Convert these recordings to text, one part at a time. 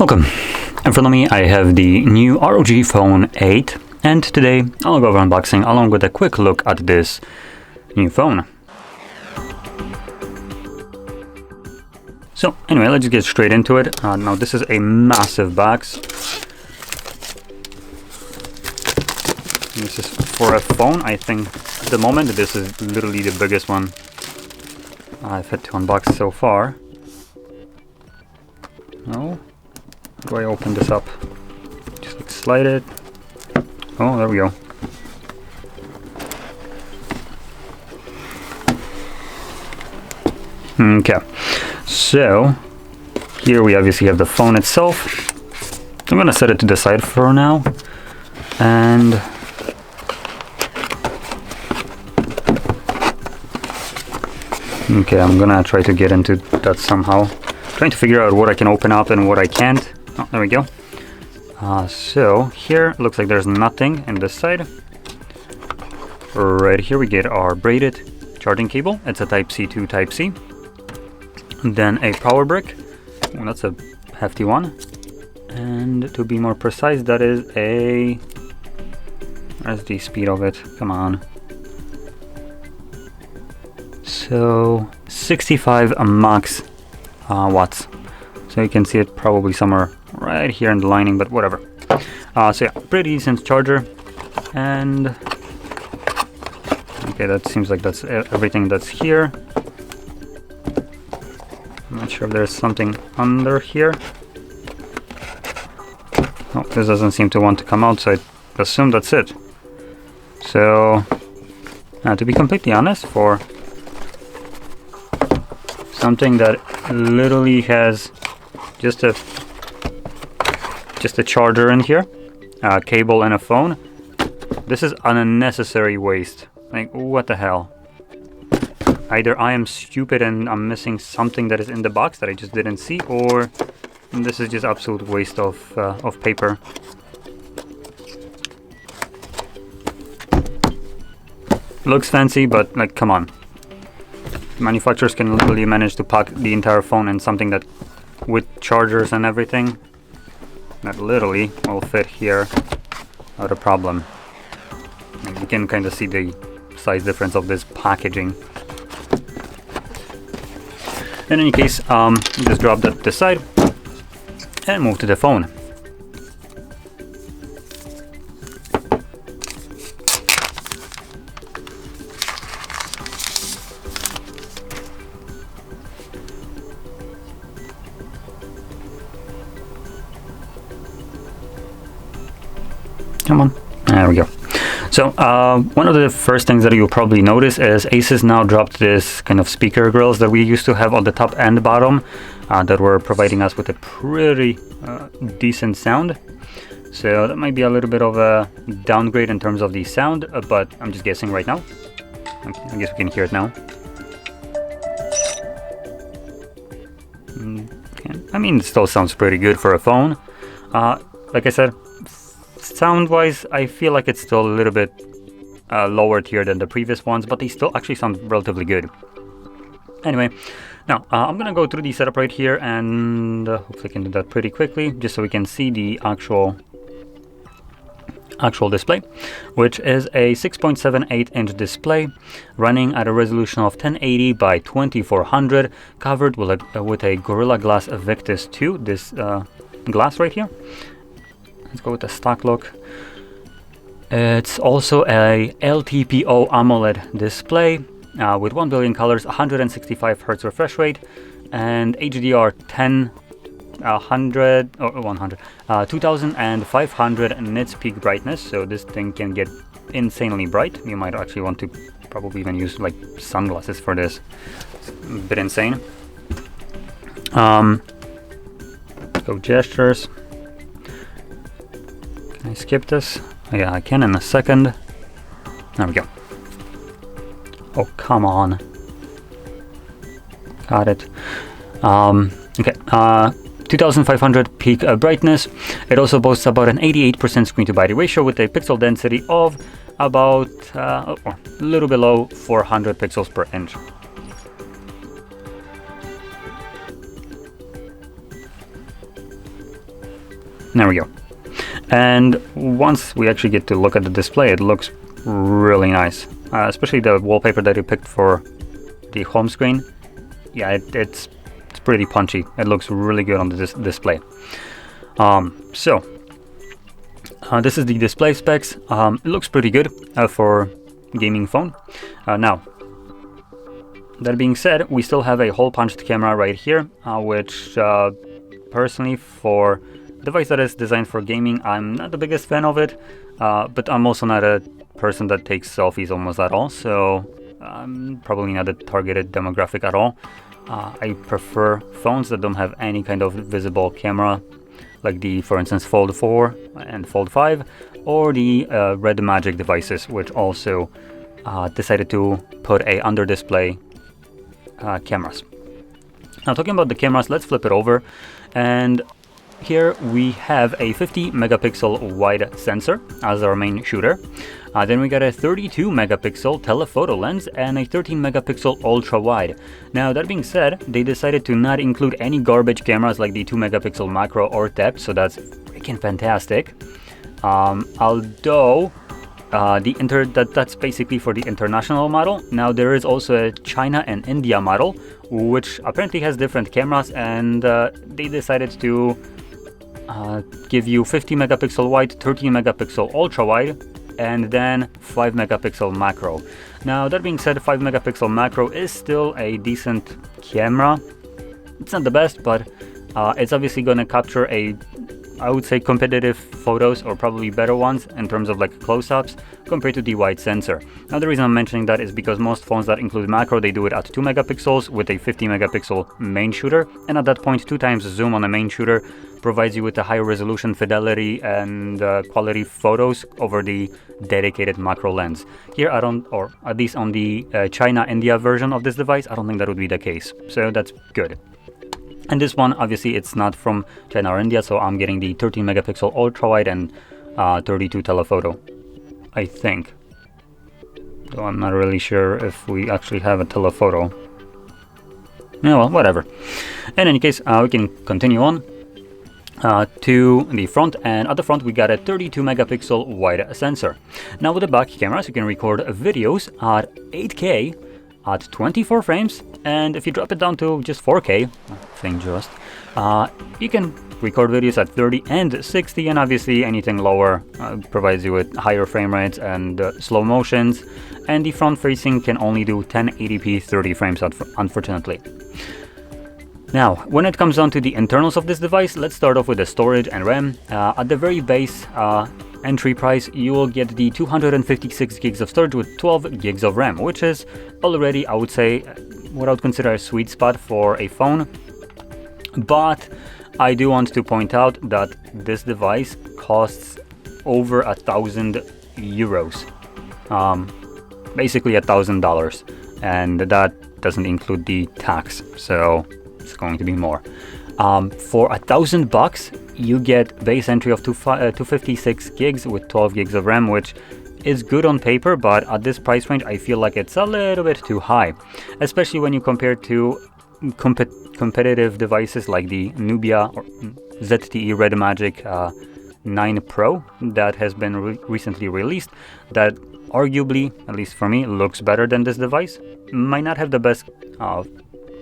Welcome. In front of me I have the new ROG Phone 8, and today I'll go over unboxing along with a quick look at this new phone. So anyway, let's get straight into it. Now this is a massive box. This is for a phone. I think at the moment this is literally the biggest one I've had to unbox so far. No? How do I open this up? Just like slide it. Oh, there we go. Okay, so here we obviously have the phone itself. I'm gonna set it to the side for now, and okay, I'm gonna try to get into that somehow. Trying to figure out what I can open up and what I can't. Oh, there we go. So here it looks like there's nothing in this side. Right here we get our braided charging cable. It's a Type-C to Type-C. Then a power brick. Well, that's a hefty one. And to be more precise, that is a... Where's the speed of it? Come on. So 65 max watts. So you can see it probably somewhere right here in the lining, but whatever. So yeah, pretty decent charger. And okay, that seems like that's everything that's here. I'm not sure if there's something under here. Oh, this doesn't seem to want to come out, so I assume that's it. So to be completely honest, for something that literally has just a charger in here, a cable and a phone, this is an unnecessary waste. Like, what the hell? Either I am stupid and I'm missing something that is in the box that I just didn't see, or this is just absolute waste of paper. Looks fancy, but like, come on. Manufacturers can literally manage to pack the entire phone in something that, with chargers and everything, that literally will fit here without a problem. And you can kind of see the size difference of this packaging. In any case, just drop that to the side and move to the phone. Come on, there we go. So one of the first things that you'll probably notice is Asus now dropped this kind of speaker grills that we used to have on the top and bottom that were providing us with a pretty decent sound. So that might be a little bit of a downgrade in terms of the sound, but I'm just guessing right now. I guess we can hear it now. I mean, it still sounds pretty good for a phone. Like I said, sound-wise, I feel like it's still a little bit lower tier than the previous ones, but they still actually sound relatively good. Anyway, now I'm gonna go through the setup right here, and hopefully I can do that pretty quickly, just so we can see the actual display, which is a 6.78-inch display running at a resolution of 1080 by 2400, covered with a Gorilla Glass Victus 2, this glass right here. Let's go with the stock look. It's also a LTPO AMOLED display with 1 billion colors, 165 Hz refresh rate, and HDR10 2500 nits peak brightness. So this thing can get insanely bright. You might actually want to probably even use like sunglasses for this. It's a bit insane. Go gestures. Can I skip this? Oh, yeah, I can in a second. There we go. Oh, come on. Got it. Okay. 2500 peak brightness. It also boasts about an 88% screen to body ratio with a pixel density of about a little below 400 pixels per inch. There we go. And once we actually get to look at the display, it looks really nice, especially the wallpaper that you picked for the home screen. Yeah, it's pretty punchy. It looks really good on the display. This is the display specs. It looks pretty good for gaming phone. Now, that being said, we still have a hole punched camera right here, which personally, for a device that is designed for gaming, I'm not the biggest fan of it, but I'm also not a person that takes selfies almost at all, so I'm probably not a targeted demographic at all. I prefer phones that don't have any kind of visible camera, like the, for instance, Fold 4 and Fold 5, or the Red Magic devices, which also decided to put a under display cameras. Now, talking about the cameras, let's flip it over, and here we have a 50 megapixel wide sensor as our main shooter. Then we got a 32 megapixel telephoto lens and a 13 megapixel ultra wide. Now, that being said, they decided to not include any garbage cameras like the 2 megapixel macro or depth, so that's freaking fantastic. Although that's basically for the international model. Now, there is also a China and India model, which apparently has different cameras, and they decided to give you 50 megapixel wide, 13 megapixel ultra wide, and then 5 megapixel macro. Now, that being said, 5 megapixel macro is still a decent camera. It's not the best, but it's obviously going to capture I would say competitive photos, or probably better ones in terms of like close-ups compared to the wide sensor. Now, the reason I'm mentioning that is because most phones that include macro, they do it at 2 megapixels with a 50 megapixel main shooter, and at that point 2 times zoom on a main shooter provides you with a higher resolution, fidelity, and quality photos over the dedicated macro lens. Here I don't, or at least on the China-India version of this device, I don't think that would be the case, so that's good. And this one, obviously, it's not from China or India, so I'm getting the 13 megapixel ultra wide and 32 telephoto, I think. Though I'm not really sure if we actually have a telephoto. Yeah, well, whatever. In any case, we can continue on to the front, and at the front we got a 32 megapixel wide sensor. Now, with the back cameras, you can record videos at 8K at 24 frames, and if you drop it down to just 4K, you can record videos at 30 and 60, and obviously anything lower provides you with higher frame rates and slow motions, and the front facing can only do 1080p 30 frames unfortunately. Now, when it comes down to the internals of this device, let's start off with the storage and RAM. At the very base entry price, you will get the 256 gigs of storage with 12 gigs of RAM, which is already, I would say, what I would consider a sweet spot for a phone. But I do want to point out that this device costs over €1,000, basically $1,000, and that doesn't include the tax, so it's going to be more. For $1,000, you get base entry of 256 gigs with 12 gigs of RAM, which is good on paper, but at this price range, I feel like it's a little bit too high, especially when you compare to competitive devices like the Nubia or ZTE Red Magic 9 Pro that has been recently released, that arguably, at least for me, looks better than this device. Might not have the best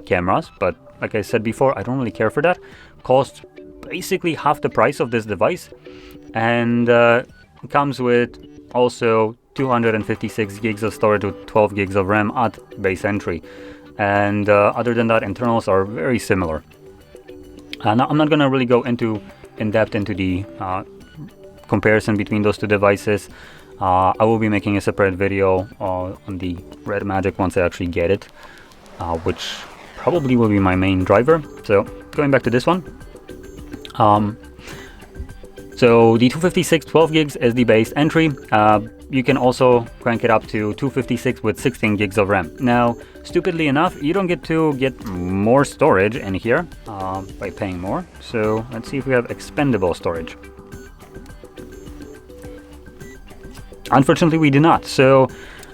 cameras, but like I said before, I don't really care for that. Costs basically half the price of this device, and comes with also 256 gigs of storage with 12 gigs of RAM at base entry. And other than that, internals are very similar. Now, I'm not going to really go in depth into the comparison between those two devices. I will be making a separate video on the Red Magic once I actually get it, which probably will be my main driver. So going back to this one, so the 256 12 gigs is the base entry. You can also crank it up to 256 with 16 gigs of RAM. Now, stupidly enough, you don't get to get more storage in here by paying more. So let's see if we have expendable storage. Unfortunately, we do not. So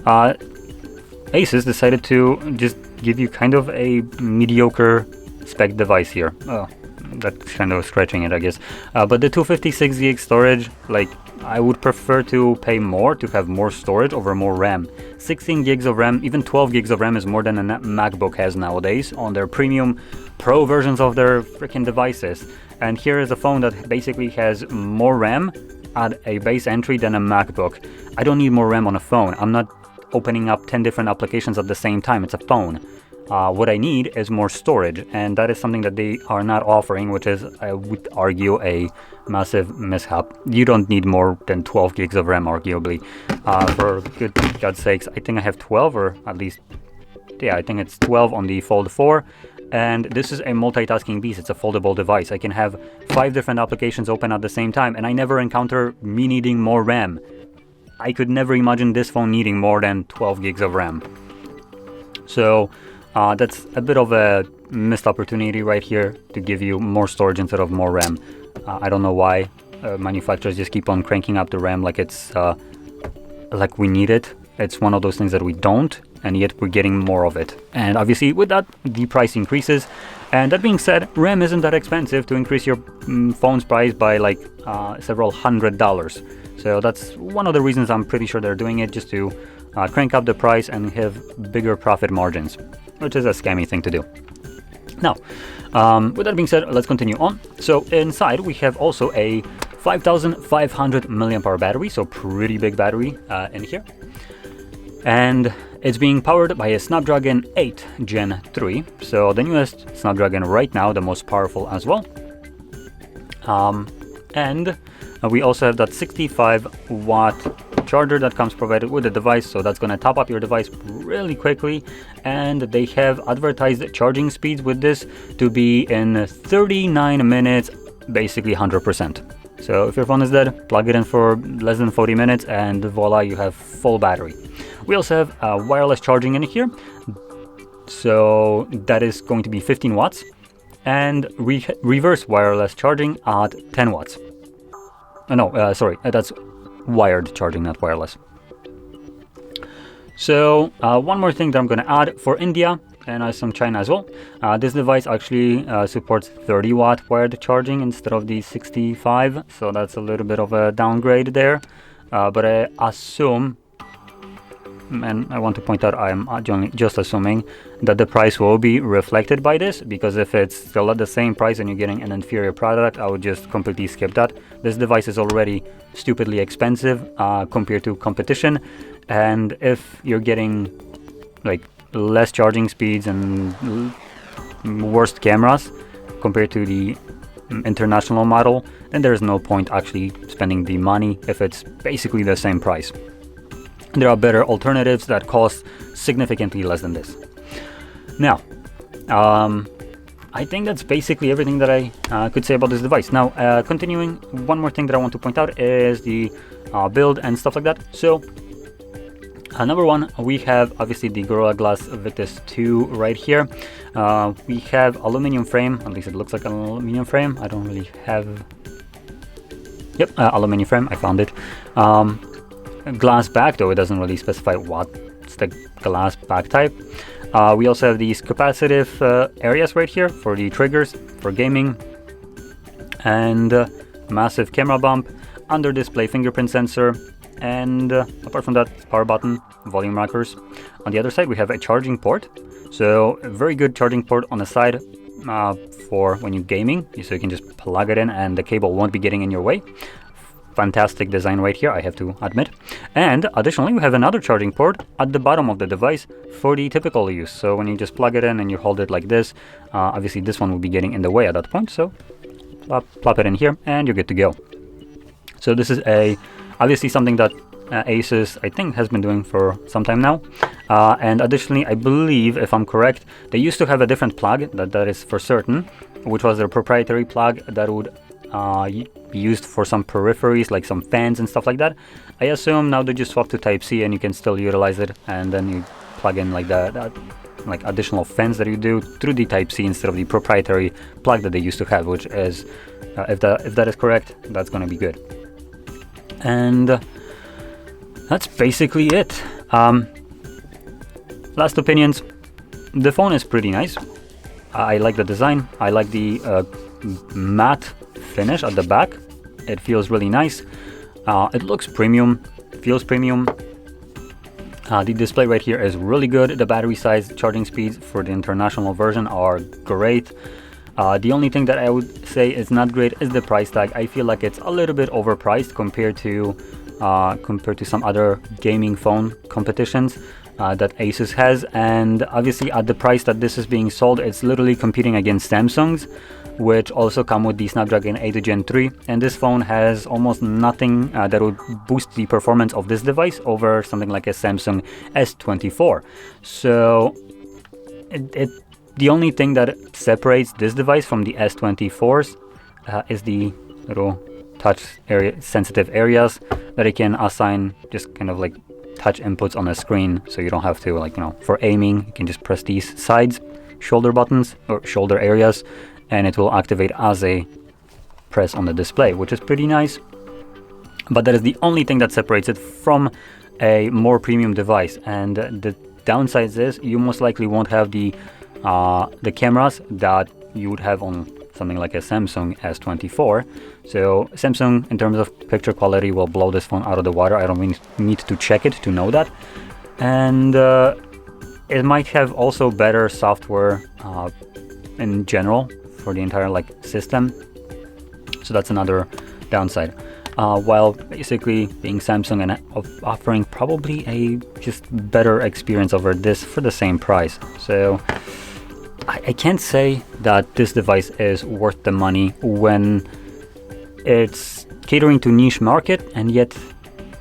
Asus decided to just give you kind of a mediocre spec device here. Oh, that's kind of stretching it, I guess. But the 256 gig storage, like, I would prefer to pay more to have more storage over more RAM. 16 gigs of RAM, even 12 gigs of RAM is more than a MacBook has nowadays on their premium Pro versions of their freaking devices. And here is a phone that basically has more RAM at a base entry than a MacBook. I don't need more RAM on a phone. I'm not opening up 10 different applications at the same time. It's a phone. What I need is more storage, and that is something that they are not offering, which is, I would argue, a massive mishap. You don't need more than 12 gigs of RAM, arguably. For good God's sakes, I think I have 12, or at least, yeah, I think it's 12 on the Fold 4. And this is a multitasking beast. It's a foldable device. I can have 5 different applications open at the same time, and I never encounter me needing more RAM. I could never imagine this phone needing more than 12 gigs of RAM. So that's a bit of a missed opportunity right here to give you more storage instead of more RAM. I don't know why manufacturers just keep on cranking up the RAM like it's like we need it. It's one of those things that we don't, and yet we're getting more of it. And obviously with that, the price increases. And that being said, RAM isn't that expensive to increase your phone's price by like several $100s. So that's one of the reasons I'm pretty sure they're doing it, just to crank up the price and have bigger profit margins, which is a scammy thing to do. Now, with that being said, let's continue on. So inside we have also a 5500 milliamp hour battery, so pretty big battery in here. And it's being powered by a Snapdragon 8 Gen 3, so the newest Snapdragon right now, the most powerful as well. And we also have that 65-watt charger that comes provided with the device, so that's going to top up your device really quickly. And they have advertised charging speeds with this to be in 39 minutes, basically 100%. So if your phone is dead, plug it in for less than 40 minutes and voila, you have full battery. We also have wireless charging in here, so that is going to be 15 watts, and reverse wireless charging at 10 watts. That's wired charging, not wireless. So one more thing that I'm going to add for India and some China as well. This device actually supports 30-watt wired charging instead of the 65, so that's a little bit of a downgrade there. But I assume, and I want to point out, I'm just assuming that the price will be reflected by this, because if it's still at the same price and you're getting an inferior product, I would just completely skip that. This device is already stupidly expensive compared to competition, and if you're getting like less charging speeds and worst cameras compared to the international model, then there's no point actually spending the money if it's basically the same price. There are better alternatives that cost significantly less than this. Now, I think that's basically everything that I could say about this device. Now, continuing, one more thing that I want to point out is the build and stuff like that. So, number one, we have obviously the Gorilla Glass Victus 2 right here. We have aluminum frame, at least it looks like an aluminum frame. I don't really have... Yep, aluminum frame, I found it. Glass back, though it doesn't really specify what's the glass back type. We also have these capacitive areas right here for the triggers for gaming, and massive camera bump, under display fingerprint sensor, and apart from that, power button, volume rockers. On the other side we have a charging port, so a very good charging port on the side for when you're gaming, so you can just plug it in and the cable won't be getting in your way. Fantastic design right here, I have to admit. And additionally, we have another charging port at the bottom of the device for the typical use. So when you just plug it in and you hold it like this, obviously this one will be getting in the way at that point. So plop it in here and you're good to go. So this is obviously something that Asus, I think, has been doing for some time now. And additionally, I believe, if I'm correct, they used to have a different plug, that is for certain, which was their proprietary plug that would be used for some peripheries like some fans and stuff like that. I assume now they just swap to Type-C and you can still utilize it, and then you plug in like that like additional fans that you do through the Type-C instead of the proprietary plug that they used to have, which is if that is correct, that's going to be good. And that's basically it. Last opinions, the phone is pretty nice. I like the design, I like the matte finish at the back. It feels really nice. It looks premium, feels premium. The display right here is really good. The battery size, charging speeds for the international version are great. The only thing that I would say is not great is the price tag. I feel like it's a little bit overpriced compared to some other gaming phone competitions that Asus has, and obviously at the price that this is being sold, it's literally competing against Samsung's, which also come with the Snapdragon 8 Gen 3, and this phone has almost nothing that would boost the performance of this device over something like a Samsung S24. So the only thing that separates this device from the S24s is the little touch area, sensitive areas that it can assign just kind of like touch inputs on the screen, so you don't have to, like, for aiming, you can just press these sides shoulder buttons or shoulder areas, and it will activate as a press on the display, which is pretty nice. But that is the only thing that separates it from a more premium device. And the downside is you most likely won't have the cameras that you would have on something like a Samsung S24. So Samsung, in terms of picture quality, will blow this phone out of the water. I don't really need to check it to know that. And it might have also better software in general for the entire system. So that's another downside. While basically being Samsung and offering probably a just better experience over this for the same price. So I can't say that this device is worth the money when it's catering to niche market and yet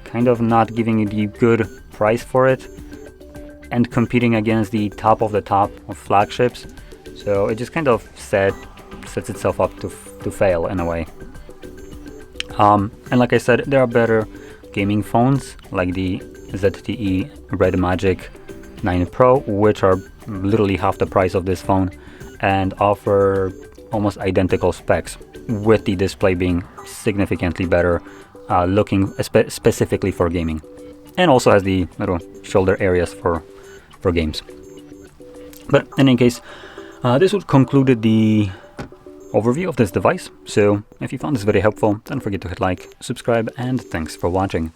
kind of not giving you the good price for it and competing against the top of flagships. So it just kind of sets itself up to fail in a way. And like I said, there are better gaming phones like the ZTE Red Magic 9 Pro, which are literally half the price of this phone and offer almost identical specs, with the display being significantly better looking specifically for gaming, and also has the little shoulder areas for games. But in any case, this would conclude the overview of this device. So if you found this video helpful, don't forget to hit like, subscribe, and thanks for watching.